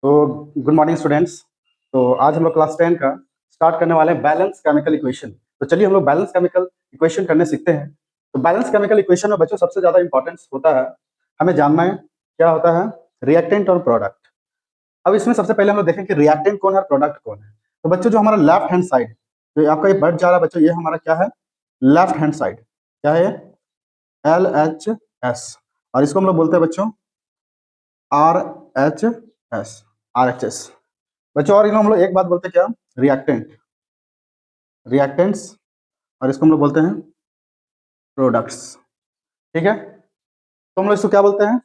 तो good morning students. तो आज हम लोग क्लास 10 का स्टार्ट करने वाले हैं बैलेंस केमिकल इक्वेशन। तो चलिए हम लोग बैलेंस केमिकल इक्वेशन करने सीखते हैं। तो बैलेंस केमिकल इक्वेशन में बच्चों सबसे ज़्यादा इंपॉर्टेंस होता है, हमें जानना है क्या होता है रिएक्टेंट और प्रोडक्ट। अब इसमें सबसे पहले हम लोग देखें कि रिएक्टेंट कौन है और प्रोडक्ट कौन है। तो बच्चों जो हमारा लेफ्ट हैंड साइड, तो आपका ये बढ़ जा रहा है बच्चों, ये हमारा क्या है लेफ्ट हैंड साइड, क्या है LHS, और इसको हम लोग बोलते हैं बच्चों RHS। बच्चों और इन्हें हम लोग एक बात बोलते हैं क्या, रिएक्टेंट्स, और इसको हम लोग बोलते हैं प्रोडक्ट्स। ठीक है, तो हम लोग इसको क्या बोलते हैं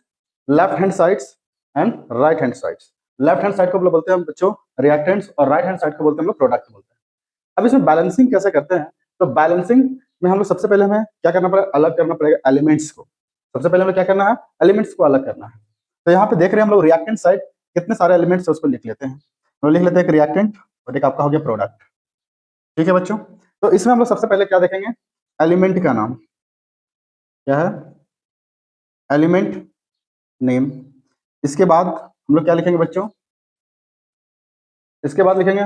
left hand sides and right hand sides. Left hand side को हम लोग बोलते हैं बच्चों रिएक्टेंट्स, और राइट हैंड साइड को बोलते हैं हम लोग प्रोडक्ट बोलते हैं। अब इसमें बैलेंसिंग कैसे करते हैं, तो बैलेंसिंग में हम लोग सबसे पहले हमें क्या करना पड़ेगा, अलग करना पड़ेगा एलिमेंट्स को। सबसे पहले हमें क्या करना है, एलिमेंट्स को अलग करना है। तो यहाँ पे देख रहे हैं हम लोग रिएक्टेंट साइड कितने सारे एलिमेंट्स है उसको लिख लेते हैं। तो लिख लेते हैं एक रिएक्टेंट और एक आपका हो गया प्रोडक्ट। ठीक है बच्चों, तो इसमें हम लोग सबसे पहले क्या देखेंगे, एलिमेंट का नाम क्या है, एलिमेंट नेम। इसके बाद हम लोग क्या लिखेंगे बच्चों, इसके बाद लिखेंगे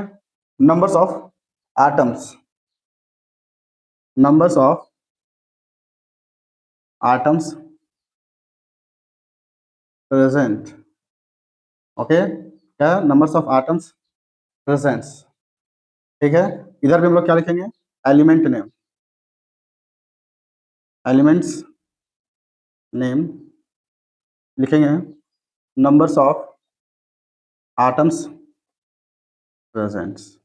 numbers of atoms, numbers of atoms present. Okay, क्या नंबर्स ऑफ एटम्स प्रेजेंट्स। ठीक है, इधर भी हम लोग क्या लिखेंगे, एलिमेंट नेम, एलिमेंट्स नेम लिखेंगे, numbers of atoms presents.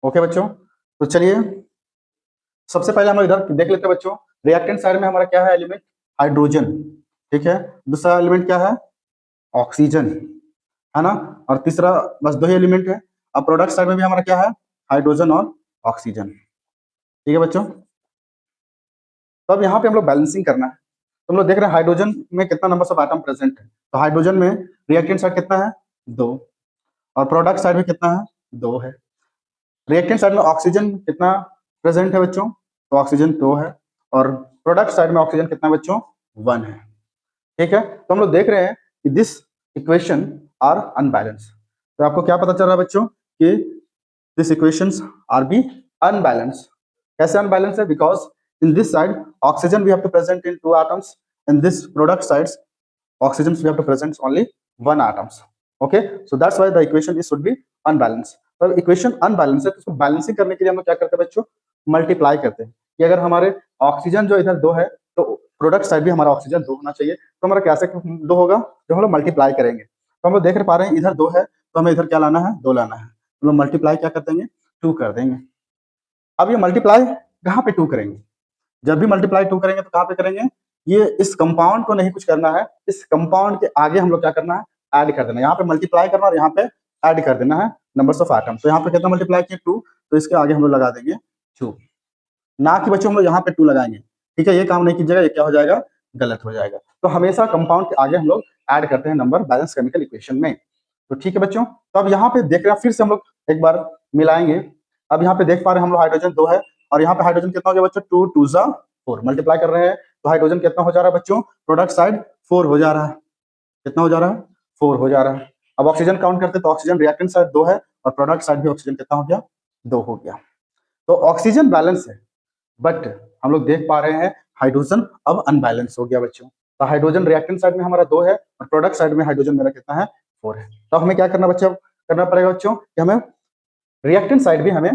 Okay बच्चों, तो चलिए सबसे पहले हम लोग इधर देख लेते हैं बच्चों, रिएक्टेंट साइड में हमारा क्या है एलिमेंट, हाइड्रोजन। ठीक है, दूसरा एलिमेंट क्या है, ऑक्सीजन, है ना, और तीसरा बस दो ही एलिमेंट है। अब प्रोडक्ट साइड में भी हमारा क्या है, हाइड्रोजन और ऑक्सीजन। ठीक है बच्चों, तो अब यहाँ पे हम लोग बैलेंसिंग करना है। तो हम लोग देख रहे हैं हाइड्रोजन में कितना नंबर ऑफ एटम प्रेजेंट है। तो हाइड्रोजन में रिएक्टेंट साइड कितना है, 2, और प्रोडक्ट साइड में कितना है, 2 है। रिएक्टेंट साइड में ऑक्सीजन कितना प्रेजेंट है बच्चों, तो ऑक्सीजन 2 है, और प्रोडक्ट साइड में ऑक्सीजन कितना बच्चों, 1 है। ठीक है, तो हम लोग देख रहे हैं कि दिस इक्वेशन आर अनबैलेंस। तो आपको क्या पता चल रहा है बच्चों कि this equations are be unbalance. कैसे अनबैलेंस है, because in this side oxygen we have to present in 2 atoms, in this product sides oxygen we have to present only 1 atoms. Okay, so that's why the equation is should be unbalanced. तो equation unbalance है, तो इसको balancing करने के लिए हम लोग क्या करते हैं बच्चों, मल्टीप्लाई करते हैं कि अगर हमारे ऑक्सीजन जो इधर 2 है तो प्रोडक्ट साइड भी हमारा ऑक्सीजन 2 होना चाहिए। तो हमारा कैसे 2 होगा, जब हम लोग मल्टीप्लाई करेंगे। तो हम लोग देख पा रहे हैं इधर 2 है, तो हमें इधर क्या लाना है, 2 लाना है। हम लोग मल्टीप्लाई क्या कर देंगे, 2 कर देंगे। अब ये मल्टीप्लाई कहाँ पे 2 करेंगे, जब भी मल्टीप्लाई 2 करेंगे तो कहाँ पे करेंगे, ये इस कंपाउंड को नहीं कुछ करना है, इस कंपाउंड के आगे हम लोग क्या करना है, ऐड कर देना है। यहाँ पे मल्टीप्लाई करना और यहाँ पे ऐड कर देना है नंबर्स ऑफ एटम। तो यहाँ पे कितना मल्टीप्लाई किया, 2, तो इसके आगे हम लोग लगा देंगे 2, ना कि बच्चों हम लोग यहाँ पे 2 लगाएंगे। ठीक है, ये काम नहीं कीजिएगा, ये क्या हो जाएगा, गलत हो जाएगा। तो हमेशा कंपाउंड के आगे हम लोग ऐड करते हैं नंबर बैलेंस केमिकल इक्वेशन में। तो ठीक है बच्चों, तो अब यहाँ पे देख रहे हैं, फिर से हम लोग एक बार मिलाएंगे। अब यहाँ पे देख पा रहे हैं हम लोग हाइड्रोजन 2 है, और यहाँ पे हाइड्रोजन कितना हो गया बच्चों, 2 2 जा 4, मल्टीप्लाई कर रहे हैं तो हाइड्रोजन कितना हो जा रहा है बच्चों, प्रोडक्ट साइड 4 हो जा रहा है। कितना हो जा रहा है, 4 हो जा रहा है। अब ऑक्सीजन काउंट करते तो ऑक्सीजन रिएक्टेंट साइड 2 है, और प्रोडक्ट साइड भी ऑक्सीजन कितना हो गया, 2 हो गया। तो ऑक्सीजन बैलेंस है, बट हम लोग देख पा रहे हैं हाइड्रोजन अब अनबैलेंस हो गया बच्चों। तो हाइड्रोजन रिएक्टेंट साइड में हमारा 2 है, और प्रोडक्ट साइड में हाइड्रोजन मेरा कितना है, 4 है। तो हमें क्या करना बच्चों, करना पड़ेगा बच्चों कि हमें रिएक्टेंट साइड भी हमें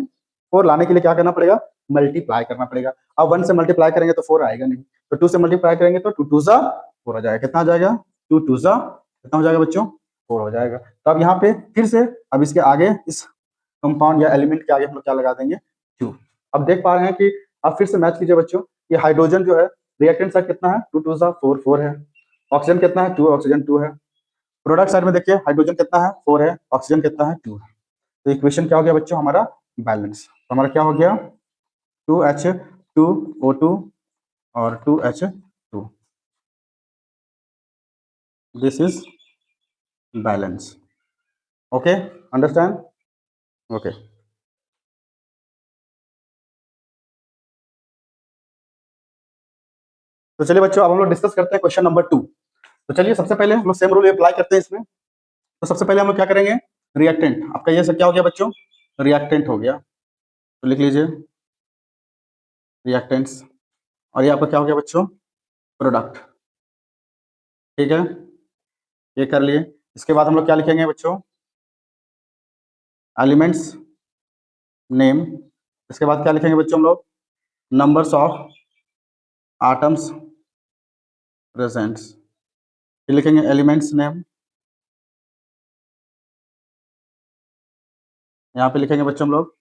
4 लाने के लिए क्या करना पड़ेगा, मल्टीप्लाई करना पड़ेगा। अब 1 से मल्टीप्लाई करेंगे तो 4 आएगा नहीं, तो 2 से मल्टीप्लाई करेंगे तो 2 2 जा 4 आ जाएगा। कितना आ जाएगा, 2 2 जा कितना हो जाएगा बच्चों, 4 हो जाएगा। तो अब यहाँ पे फिर से अब इसके आगे इस कंपाउंड या एलिमेंट के आगे हम लोग क्या लगा देंगे, 2। अब देख पा रहे हैं कि अब फिर से मैच कीजिए बच्चों, ये हाइड्रोजन जो है रिएक्टेंट साइड कितना है, 2 2 जा 4 4 है। ऑक्सीजन कितना है, 2, ऑक्सीजन 2 है। प्रोडक्ट साइड में देखिए हाइड्रोजन कितना है, 4 है, ऑक्सीजन कितना है, 2 है। तो इक्वेशन क्या हो गया बच्चों, हमारा बैलेंस। तो हमारा क्या हो गया, 2H2O2 और 2H2, this is balance. Okay, understand, okay. तो चलिए बच्चों अब हम लोग डिस्कस करते हैं क्वेश्चन नंबर 2। तो चलिए सबसे पहले हम लोग सेम रूल अप्लाई करते हैं इसमें। तो सबसे पहले हम लोग क्या करेंगे, रिएक्टेंट, आपका ये सब क्या हो गया बच्चों, रिएक्टेंट हो गया, तो लिख लीजिए रिएक्टेंट्स, और ये आपका क्या हो गया बच्चों, प्रोडक्ट। ठीक है, ये कर लिए। इसके बाद हम लोग क्या लिखेंगे बच्चों, एलिमेंट्स नेम। इसके बाद क्या लिखेंगे बच्चों हम लोग, नंबर्स ऑफ आटम्स प्रेजेंट्स। ये लिखेंगे एलिमेंट्स नेम, यहाँ पे लिखेंगे बच्चों हम लोग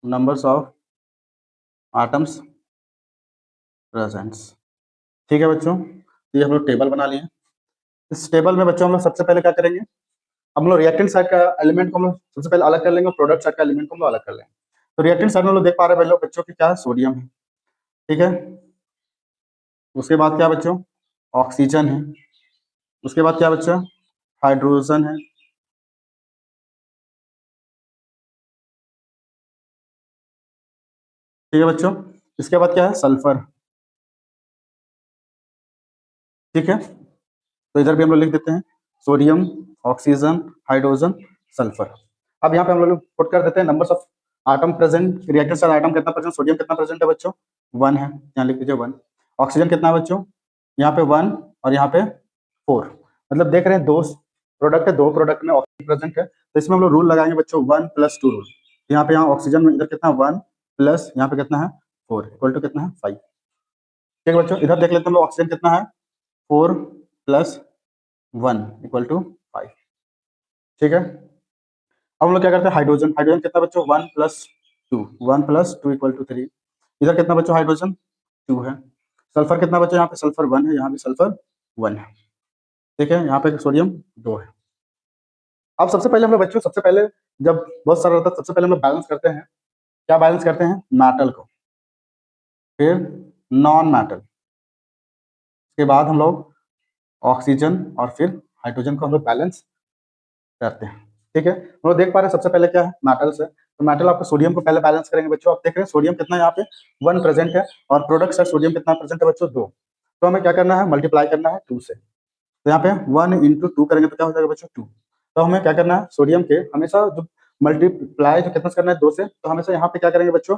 नंबर्स ऑफ आटम्स प्रेजेंट्स। ठीक है बच्चों, तो ये हम लोग टेबल बना लिए। इस टेबल में बच्चों हम लोग सबसे पहले क्या करेंगे, हम लोग रिएक्टेंट साइड का एलिमेंट को हम लोग सबसे पहले अलग कर लेंगे और प्रोडक्ट साइड का एलिमेंट को हम लोग अलग कर लेंगे। तो रिएक्टेंट साइड में हम लोग देख पा रहे हैं पहले बच्चों की क्या है, सोडियम है। ठीक है, उसके बाद क्या बच्चों, ऑक्सीजन है। उसके बाद क्या बच्चों, हाइड्रोजन है। ठीक है बच्चों, इसके बाद क्या है, सल्फर। ठीक है, तो इधर भी हम लोग लिख देते हैं सोडियम, ऑक्सीजन, हाइड्रोजन, सल्फर। अब यहाँ पे हम लोग पुट कर देते हैं numbers of atom present, reactant side atom कितना प्रेजेंट, सोडियम कितना प्रेजेंट है बच्चों, 1 है, यहाँ लिख दीजिए 1। ऑक्सीजन कितना है बच्चों, यहाँ पे 1 और यहाँ पे 4। मतलब देख रहे हैं दो प्रोडक्ट है, दो प्रोडक्ट में ऑक्सीजन प्रेजेंट है, तो इसमें हम लोग रूल लगाएंगे बच्चों 1+2 रूल। यहाँ पे यहाँ ऑक्सीजन में इधर कितना 1 प्लस यहाँ पे कितना है 4 इक्वल टू कितना है 5। ठीक है बच्चों, इधर देख लेते हैं हम लोग ऑक्सीजन कितना है, 4+1 इक्वल टू 5। ठीक है, अब हम लोग क्या करते हैं, हाइड्रोजन, हाइड्रोजन कितना बच्चों, 1+2, 1+2 इक्वल टू 3। इधर कितना बच्चों, हाइड्रोजन 2 है। सल्फर कितना बच्चों, यहाँ पे सल्फर 1 है, यहाँ भी सल्फर 1 है। ठीक है, यहाँ पे सोडियम 2 है। अब सबसे पहले हम लोग बच्चों, सबसे पहले जब बहुत सारा होता है, सबसे पहले हम लोग बैलेंस करते हैं, क्या बैलेंस करते हैं, मेटल को, फिर नॉन मेटल, उसके बाद हम लोग ऑक्सीजन और फिर हाइड्रोजन को हम लोग बैलेंस करते हैं। ठीक है, हम लोग देख पा रहे हैं सबसे पहले क्या है, मेटल्स है, तो मेटल आपको सोडियम को पहले बैलेंस करेंगे बच्चों। आप देख रहे हैं सोडियम कितना है, यहाँ पे 1 प्रेजेंट है, और प्रोडक्ट साइड सोडियम कितना प्रेजेंट है बच्चों, 2। तो हमें क्या करना है, मल्टीप्लाई करना है 2 से। तो यहाँ पे 1 × 2 करेंगे तो क्या हो जाएगा बच्चों, 2। तो हमें क्या करना है, सोडियम के हमेशा जो मल्टीप्लाई जो कितना से करना है, 2 से, तो हमेशा यहाँ पे क्या करेंगे बच्चों,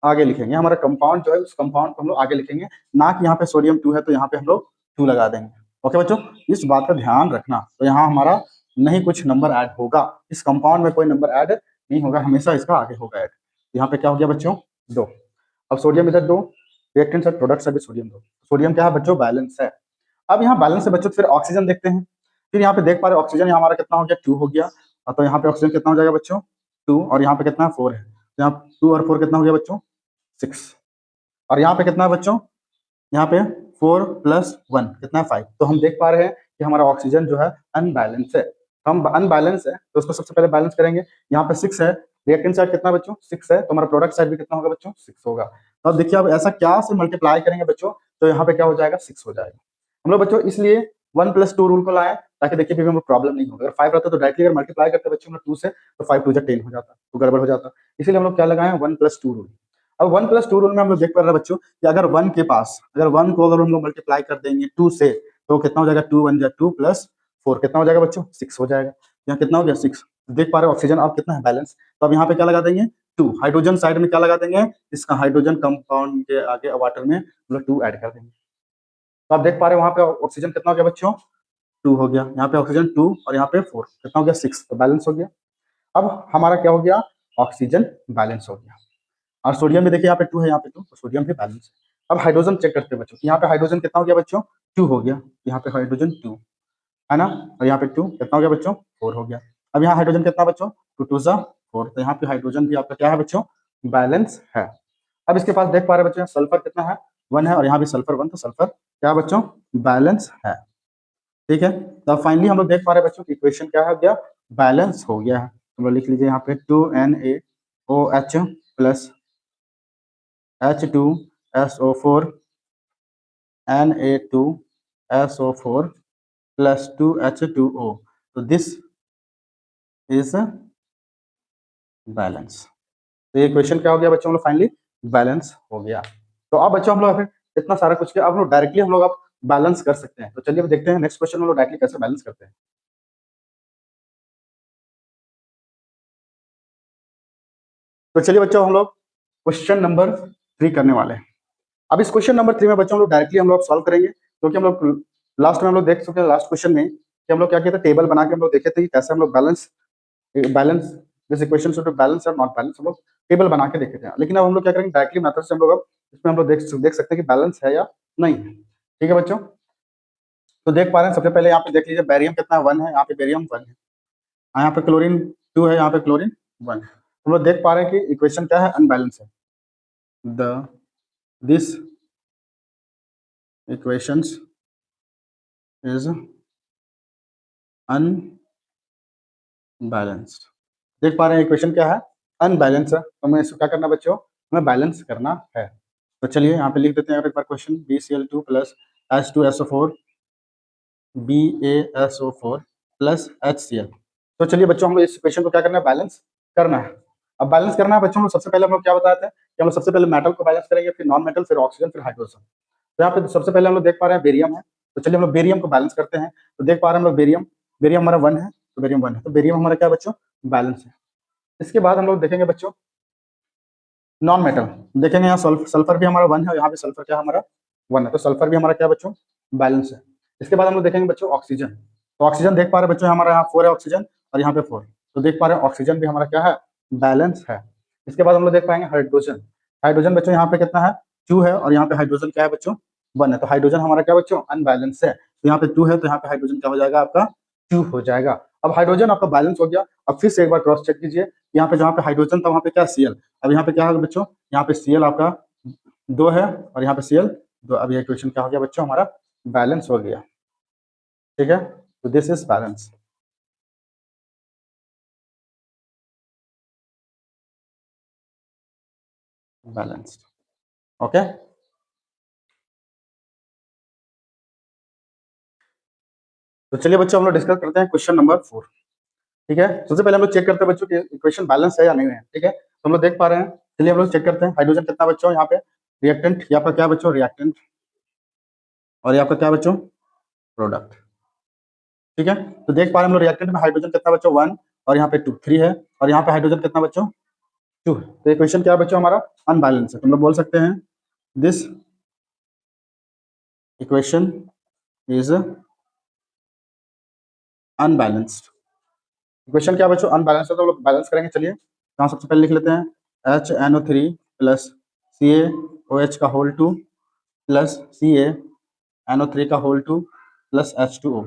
आगे लिखेंगे हमारा कंपाउंड जो है, उस कंपाउंड को हम लोग आगे लिखेंगे, ना कि यहाँ पे सोडियम 2 है तो यहाँ पे हम लोग 2 लगा देंगे। ओके बच्चों, इस बात का ध्यान रखना। तो यहाँ हमारा नहीं कुछ नंबर ऐड होगा, इस कंपाउंड में कोई नंबर ऐड नहीं होगा, हमेशा इसका आगे होगा ऐड। यहाँ पे क्या हो गया बच्चों, 2। अब सोडियम इधर 2, रिएक्टेंट साइड प्रोडक्ट साइड भी सोडियम 2, सोडियम क्या है बच्चों, बैलेंस है। अब यहाँ बैलेंस है बच्चों, फिर ऑक्सीजन देखते हैं। फिर यहाँ पे देख पा रहे हैं ऑक्सीजन यहाँ हमारा कितना हो गया, 2 हो गया। तो यहाँ पे ऑक्सीजन कितना हो जाएगा बच्चों, 2, और यहाँ पे कितना है, 4 है। तो यहाँ 2 और 4 कितना हो गया बच्चों, 6। और यहाँ पे कितना है बच्चों, यहाँ पे 4+1 कितना है, 5। तो हम देख पा रहे हैं कि हमारा ऑक्सीजन जो है अनबैलेंस है। हम अनबैलेंस है तो उसको सबसे पहले बैलेंस करेंगे। यहाँ पे 6 है, रिएक्टेंट साइड कितना बच्चों, 6 है, तो हमारा प्रोडक्ट साइड भी कितना होगा बच्चों, 6 होगा। तो अब देखिए, अब ऐसा क्या से मल्टीप्लाई करेंगे बच्चों, तो यहाँ पे क्या हो जाएगा, 6 हो जाएगा। हम लोग बच्चों इसलिए 1+2 रूल को लाए, ताकि देखिए फिर हम लोग प्रॉब्लम नहीं होगा। अगर 5 रहता तो डायरेक्टली अगर मल्टीप्लाई करते बच्चों हम लोग 2 से, तो 5×2 = 10 हो जाता, तो गड़बड़ हो जाता। इसीलिए हम लोग क्या लगाए, 1+2 रूल। अब 1+2 रूल में हम लोग देख पा रहे हैं बच्चों कि अगर 1 के पास, अगर 1 को अगर हम लोग मल्टीप्लाई कर देंगे 2 से, तो कितना हो जाएगा, 2 × 1 = 2 + 4 कितना हो जाएगा बच्चों, 6 हो जाएगा। यहाँ कितना हो गया, 6। देख पा रहे हो ऑक्सीजन अब कितना है, बैलेंस। तो अब यहाँ पे क्या लगा देंगे, 2। हाइड्रोजन साइड में क्या लगा देंगे, इसका हाइड्रोजन कंपाउंड के आगे वाटर में हम लोग 2 ऐड कर देंगे। तो आप देख पा रहे हो वहां पे ऑक्सीजन कितना हो गया बच्चों, 2 हो गया। यहाँ पे ऑक्सीजन 2 और यहाँ पे 4 कितना हो गया, 6। तो बैलेंस हो गया। अब हमारा क्या हो गया, ऑक्सीजन बैलेंस हो गया। और सोडियम भी देखिए यहाँ पे 2 है, यहाँ पे 2, तो सोडियम भी बैलेंस है। अब हाइड्रोजन चेक करते हैं बच्चों, यहाँ पे हाइड्रोजन कितना हो गया बच्चों, 2 हो गया। यहाँ पे हाइड्रोजन 2 है ना, और यहाँ पे 2 कितना हो गया बच्चों, 4 हो गया। अब यहाँ हाइड्रोजन कितना बच्चों, 2 × 2 = 4, तो यहाँ पे हाइड्रोजन भी आपका क्या है बच्चों, बैलेंस है। अब इसके पास देख पा रहे बच्चों, सल्फर कितना है, 1 है, और यहाँ भी सल्फर 1, तो सल्फर क्या है बच्चों, बैलेंस है। ठीक है, तो फाइनली हम लोग देख पा रहे हैं बच्चों की इक्वेशन क्या है, गया बैलेंस हो गया है। तो लिख लीजिए यहाँ पे 2NaOH plus H2SO4 Na2SO4 plus 2H2O, तो दिस इज बैलेंस। तो ये क्वेश्चन क्या हो गया बच्चों, हम लोग फाइनली बैलेंस हो गया। तो अब बच्चों हम लोग फिर इतना सारा कुछ किया, अब हम लोग डायरेक्टली हम लोग अब बैलेंस कर सकते हैं। तो चलिए अब देखते हैं नेक्स्ट क्वेश्चन हम लोग डायरेक्टली कैसे बैलेंस करते हैं। तो चलिए बच्चों हम लोग क्वेश्चन नंबर 3 करने वाले हैं। अब इस क्वेश्चन नंबर 3 में बच्चों हम लोग डायरेक्टली हम लोग सॉल्व करेंगे, क्योंकि हम लोग लास्ट में हम लोग देख चुके हैं लास्ट क्वेश्चन में कि हम लोग क्या किया था, टेबल बना के हम लोग देखे थे कि कैसे हम लोग बैलेंस बैलेंस जैसे क्वेश्चन से बैलेंस और नॉट बैलेंस हम लोग टेबल बना के देखे थे। लेकिन अब हम लोग क्या करेंगे, डायरेक्टली मेथड से हम लोग अब इसमें हम लोग देख सकते हैं कि बैलेंस है या नहीं है। ठीक है बच्चों, तो देख पा रहे हैं सबसे पहले यहाँ पे देख लीजिए बैरियम कितना 1 है, यहाँ पे बैरियम 1 है, यहाँ पे क्लोरीन 2 है, यहाँ पे क्लोरीन 1 है। हम लोग देख पा रहे हैं कि इक्वेशन क्या है, अनबैलेंस है। The this equations is unbalanced. देख पा रहे हैं इक्वेशन क्या है, अनबैलेंस है। तो हमें इसको क्या करना है बच्चों, हमें बैलेंस करना है। तो चलिए यहाँ पे लिख देते हैं एक बार question, BCl2 plus H2SO4 BaSO4 plus HCl। तो चलिए बच्चों हम लोग इस इक्वेशन को क्या करना है, बैलेंस करना है। अब बैलेंस करना है बच्चों, हम लोग सबसे पहले हम लोग क्या बताते हैं कि हम लोग सबसे पहले मेटल को बैलेंस करेंगे, फिर नॉन मेटल, फिर ऑक्सीजन, फिर हाइड्रोजन। तो यहाँ पे सबसे पहले हम लोग देख पा रहे हैं बेरियम है, तो चलिए हम लोग बेरियम को बैलेंस करते हैं। तो देख पा रहे हैं हम लोग बेरियम, बेरियम हमारा 1 है, तो बेरियम 1 है, तो बेरियम हमारा क्या है बच्चों, बैलेंस है। इसके बाद हम लोग देखेंगे बच्चों नॉन मेटल, देखेंगे यहाँ सल्फर भी हमारा 1 है, यहाँ पे सल्फर क्या हमारा 1 है, तो सल्फर भी हमारा क्या बच्चों, बैलेंस है। इसके बाद हम लोग देखेंगे बच्चों ऑक्सीजन, तो ऑक्सीजन देख पा रहे हैं बच्चों हमारा यहाँ 4 है ऑक्सीजन, और यहाँ पे 4, तो देख पा रहे हैं ऑक्सीजन भी हमारा क्या है, बैलेंस है। इसके बाद हम लोग देख पाएंगे हाइड्रोजन, हाइड्रोजन बच्चों यहाँ पे कितना है, 2 है, और यहाँ पे हाइड्रोजन क्या है बच्चों, 1 है, तो हाइड्रोजन हमारा क्या बच्चों, अनबैलेंस है। तो यहाँ पे 2 है, तो यहाँ पे हाइड्रोजन क्या हो जाएगा आपका, 2 हो जाएगा। अब हाइड्रोजन आपका बैलेंस हो गया। अब फिर से एक बार क्रॉस चेक कीजिए, यहाँ पे जहाँ पे हाइड्रोजन था वहाँ पे क्या, Cl। अब यहाँ पे क्या होगा बच्चों, यहाँ पे Cl आपका 2 है, और यहाँ पे Cl 2। अब ये इक्वेशन क्या हो गया बच्चों, हमारा बैलेंस हो गया। ठीक है, तो this is balance. Balanced, okay. तो चलिए बच्चों हम लोग डिस्कस करते हैं क्वेश्चन नंबर 4। ठीक है, सबसे पहले हम लोग चेक करते हैं बच्चों कि इक्वेशन बैलेंस है या नहीं है। ठीक है, तो हम लोग देख पा रहे हैं, चलिए हम लोग चेक करते हैं। हाइड्रोजन कितना बच्चों, यहाँ पे रिएक्टेंट, यहाँ पर क्या बच्चों, रिएक्टेंट, और यहाँ पर क्या बच्चों, प्रोडक्ट। ठीक है, तो देख पा रहे हैं हम लोग रिएक्टेंट में हाइड्रोजन कितना बच्चों, 1, और यहाँ पे 2 3 है, और यहाँ पे हाइड्रोजन कितना बच्चों, 2 है। तो इक्वेशन क्या बच्चों हमारा, अनबैलेंस है। तो हम लोग बोल सकते हैं this equation is unbalanced. Equation क्या बच्चों, अनबैलेंस है। तो हम लोग बैलेंस करेंगे, चलिए यहाँ सबसे पहले लिख लेते हैं HNO3 प्लस CaOH का होल 2 प्लस CaNO3 का होल 2 प्लस H2O।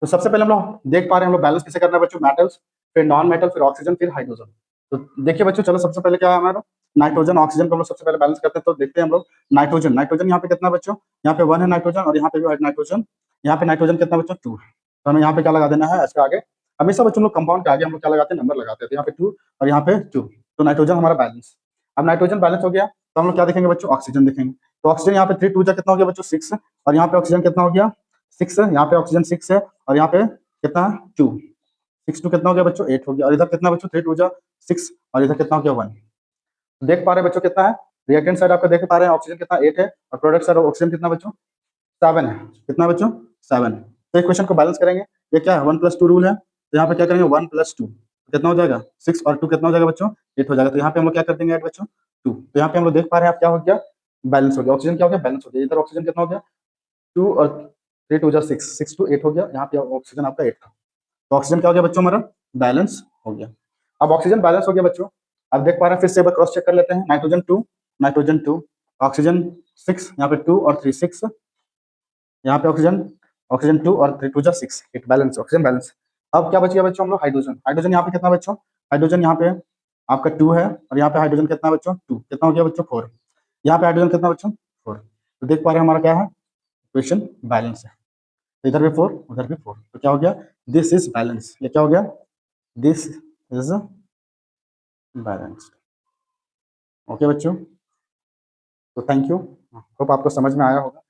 तो सबसे पहले हम लोग देख पा रहे हैं हम लोग बैलेंस कैसे करना है बच्चों, मेटल्स, फिर नॉन मेटल, फिर ऑक्सीजन, फिर हाइड्रोजन। तो देखिए बच्चों, चलो सबसे पहले क्या है हमारा, नाइट्रोजन ऑक्सीजन को हम लोग सबसे पहले बैलेंस करते हैं। तो देखते हैं हम लोग नाइट्रोजन, नाइट्रोजन यहाँ पे कितना बच्चों, यहाँ पे 1 है नाइट्रोजन, और यहाँ पे भी है नाइट्रोजन, यहाँ पे नाइट्रोजन कितना बच्चों, 2 है। तो हमें यहाँ पे क्या लगा देना है, इसके आगे हमेशा बच्चों लोग कंपाउंड के आगे हम लोग क्या लगाते हैं, नंबर लगाते हैं। तो यहाँ पे 2 और यहाँ पे 2, तो नाइट्रोजन हमारा बैलेंस। अब नाइट्रोजन बैलेंस हो गया, तो हम लोग क्या देखेंगे बच्चों, ऑक्सीजन देखेंगे। तो ऑक्सीजन यहाँ पे 3 2 कितना हो गया बच्चों, 6, और यहाँ पे ऑक्सीजन कितना हो गया, 6 है, यहाँ पे ऑक्सीजन 6 है, और यहाँ पे कितना है, 2, 6 2 कितना हो गया बच्चों, 8 हो गया, और इधर कितना बच्चों, 3 2 जा 6, और इधर कितना हो गया, 1। देख पा रहे हैं बच्चों कितना है, रिएक्टेंट साइड आपका देख पा रहे हैं ऑक्सीजन कितना 8 है, और प्रोडक्ट साइड ऑक्सीजन कितना बच्चों, 7 है। कितना बच्चों, 7। तो इक्वेशन को बैलेंस करेंगे, ये क्या है, 1+2 रूल है। तो यहाँ पे क्या करेंगे, 1+2 कितना हो जाएगा, 6, और 2 कितना हो जाएगा बच्चों, 8 हो जाएगा। तो यहाँ पे हम लोग क्या कर देंगे ऐड बच्चों, 2। तो यहाँ पे हम लोग देख पा रहे हैं आप क्या हो गया, बैलेंस हो गया। ऑक्सीजन क्या हो गया, बैलेंस हो गया। इधर ऑक्सीजन कितना हो गया, 2, और 3 2 जा 6, 6 2 8 हो गया। यहाँ पे ऑक्सीजन आपका 8 था, तो ऑक्सीजन क्या हो गया बच्चों, हमारा बैलेंस हो गया। अब ऑक्सीजन बैलेंस हो गया बच्चों। अब देख पा रहे हैं, फिर से एक बार क्रॉस चेक कर लेते हैं, नाइट्रोजन 2, नाइट्रोजन 2, ऑक्सीजन 6, यहाँ पे 2 और 3 6, यहाँ पे ऑक्सीजन, ऑक्सीजन 2 और 3 2 जा 6, इट बैलेंस, ऑक्सीजन बैलेंस। अब क्या बच गया बच्चों हम लोग, हाइड्रोजन, हाइड्रोजन यहाँ पे कितना बच्चों, हाइड्रोजन यहाँ पे आपका 2 है, और यहाँ पे हाइड्रोजन कितना बच्चों, 2 कितना हो गया बच्चों, 4। यहाँ पे हाइड्रोजन कितना बच्चों, 4। तो देख पा रहे हैं हमारा क्या है, इक्वेशन बैलेंस है। तो इधर भी 4 उधर भी 4, तो क्या हो गया, दिस इज बैलेंस। ये क्या हो गया, दिस इज बैलेंस्ड। ओके बच्चों, तो थैंक यू, होप आपको समझ में आया होगा।